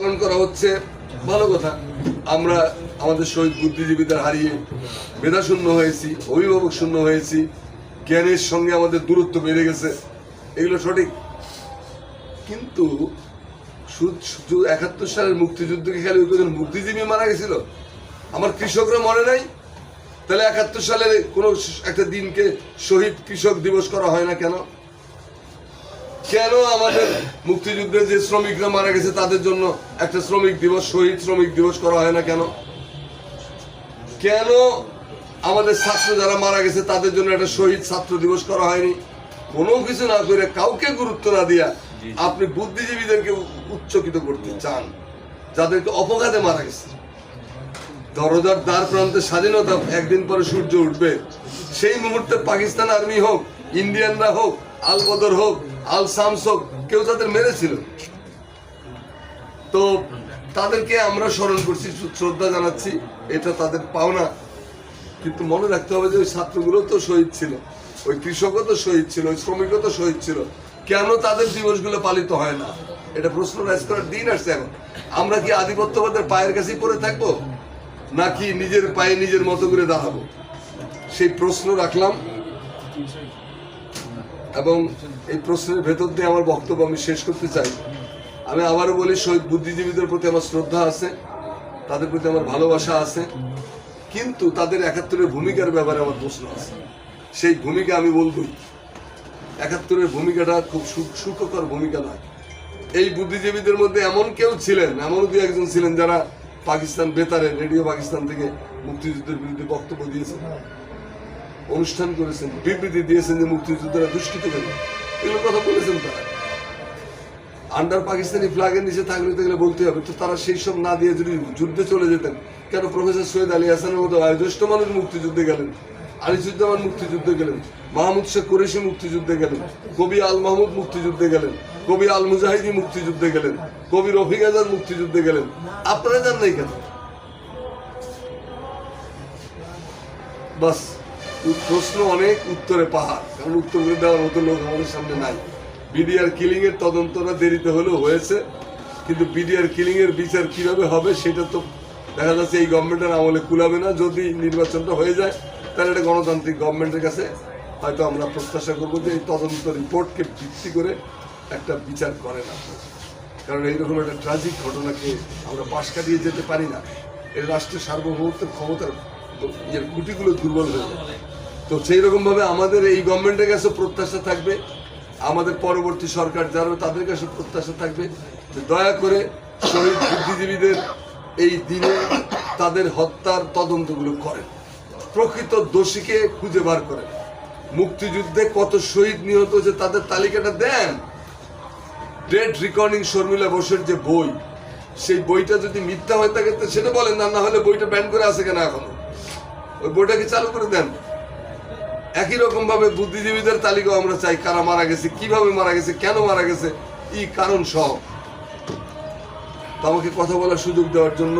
পালন করা হচ্ছে, ভালো কথা। আমরা আমাদের শহীদ বুদ্ধিজীবীদের হারিয়ে মেধাশূন্য হয়েছি, অভিভাবক শূন্য হয়েছি, জ্ঞানের সঙ্গে আমাদের দূরত্ব বেড়ে গেছে, এগুলো সঠিক। কিন্তু 71 সালের মুক্তিযুদ্ধকে খেলে ওই বুদ্ধিজীবী মারা গেছিল, আমার কৃষকরা মরে নাই? তাহলে 71 সালের কোনো একটা দিনকে শহীদ কৃষক দিবস করা হয় না কেন? কেন আমাদের মুক্তিযুদ্ধে যে শ্রমিকরা মারা গেছে তাদের জন্য একটা শ্রমিক দিবস, শহীদ শ্রমিক দিবস করা হয় না কেন? কেন আমাদের ছাত্র যারা মারা গেছে তাদের জন্য একটা শহীদ ছাত্র দিবস করা হয়নি? কোনো কিছু না করে, কাউকে গুরুত্ব না দিয়া আপনি বুদ্ধিজীবীদেরকে উচ্চকিত করতে চান, যাদেরকে অপঘাতে মারা গেছে। দরজার দ্বার প্রান্তে স্বাধীনতা, একদিন পরে সূর্য উঠবে, সেই মুহূর্তে পাকিস্তান আর্মি হোক, ইন্ডিয়ানরা হোক, আল বদর হোক, আল শামস হোক, কেউ তাদের মেরেছিল, তো তাদেরকে আমরা স্মরণ করছি, শ্রদ্ধা জানাচ্ছি, এটা তাদের পাওনা। কিন্তু মনে রাখতে হবে যে ওই ছাত্রগুলো তো শহীদ ছিল, ওই কৃষকও তো শহীদ ছিল, ওই শ্রমিকও তো শহীদ ছিল, কেন তাদের দিবসগুলো পালিত হয় না? এটা প্রশ্ন রাইজ করার দিন আসছে এখন। আমরা কি আধিপত্যবাদের পায়ের কাছেই পড়ে থাকবো, নাকি নিজের পায়ে নিজের মতো করে দাঁড়াবো? সেই প্রশ্ন রাখলাম, এবং এই প্রশ্নের ভেতর দিয়ে আমার বক্তব্য আমি শেষ করতে চাই। আমি আবারও বলি, শহীদ বুদ্ধিজীবীদের প্রতি আমার শ্রদ্ধা আছে, তাদের প্রতি আমার ভালোবাসা আছে, কিন্তু তাদের 71-এর ভূমিকার ব্যাপারে আমার প্রশ্ন আছে। সেই ভূমিকা আমি বলবই, 71-এর ভূমিকাটা খুব সুখকর ভূমিকা নয়। এই বুদ্ধিজীবীদের মধ্যে এমন কেউ ছিলেন, এমন দু একজন ছিলেন যারা পাকিস্তান বেতারে, রেডিও পাকিস্তান থেকে মুক্তিযুদ্ধের বিরুদ্ধে বক্তব্য দিয়েছেন, অনুষ্ঠান করেছেন, বিবৃতি দিয়েছেন যে মুক্তিযুদ্ধরা দুষ্কৃত করে, এগুলো কথা বলেছেন তারা। আন্ডার পাকিস্তানি ফ্ল্যাগের নিচে থাকলে বলতে হবে, তো তারা সেই সব না দিয়ে যদি যুদ্ধে চলে যেতেন, কেন প্রফেসর সৈয়দ আলী হাসানের মতো বয়োজ্যেষ্ঠ মানুষ মুক্তিযুদ্ধে গেলেন, আনিসুজ্জামান মুক্তিযুদ্ধে গেলেন, মাহমুদ শেখ কুরেশি মুক্তিযুদ্ধে গেলেন, কবি আল মাহমুদ মুক্তিযুদ্ধে গেলেন, কবি আল মুজাহিদি মুক্তিযুদ্ধে গেলেন, কবি রফিক আজাদ মুক্তিযুদ্ধে গেলেন, আপনারা যান নাই কেন? বাস, প্রশ্ন অনেক, উত্তরে পাহাড়, কারণ উত্তর দেওয়ার মতো লোক আমাদের সামনে নাই। বিডিআর কিলিং এর তদন্তটা দেরিতে হলেও হয়েছে, কিন্তু বিডিআর কিলিং এর বিচার কিভাবে হবে সেটা তো দেখা যাচ্ছে এই গভর্নমেন্টের আমলে কুলাবে না। যদি নির্বাচনটা হয়ে যায় তাহলে এটা গণতান্ত্রিক গভর্নমেন্টের কাছে হয়তো আমরা প্রত্যাশা করবো যে এই তদন্ত রিপোর্টকে ভিত্তি করে একটা বিচার করেন আপনারা, কারণ এইরকম একটা ট্রাজিক ঘটনাকে আমরা পাশ কাটিয়ে যেতে পারি না। এই রাষ্ট্রের সার্বভৌমত্বের ক্ষমতার খুঁটিগুলো দুর্বল হয়ে যায়। তো সেই রকমভাবে আমাদের এই গভর্নমেন্টের কাছে প্রত্যাশা থাকবে, আমাদের পরবর্তী সরকার যারা তাদের কাছে প্রত্যাশা থাকবে যে দয়া করে শহীদ বুদ্ধিজীবীদের এই দিনে তাদের হত্যার তদন্তগুলো করেন, প্রকৃত দোষীকে খুঁজে বার করেন, মুক্তিযুদ্ধে কত শহীদ নিহত হয়েছে তাদের তালিকাটা দেন। ডেড রেকর্ডিং শর্মিলা বোসের যে বই, সেই বইটা যদি মিথ্যা হয়ে থাকে সেটা বলেন, না হলে বইটা ব্যান করে আছে কেন এখনো, ওই বইটাকে চালু করে দেন। একই রকম ভাবে বুদ্ধিজীবীদের তালিকাও আমরা চাই, কারা মারা গেছে, কিভাবে মারা গেছে, কেন মারা গেছে, এই কারণ সহ। তো আমাকে কথা বলার সুযোগ দেওয়ার জন্য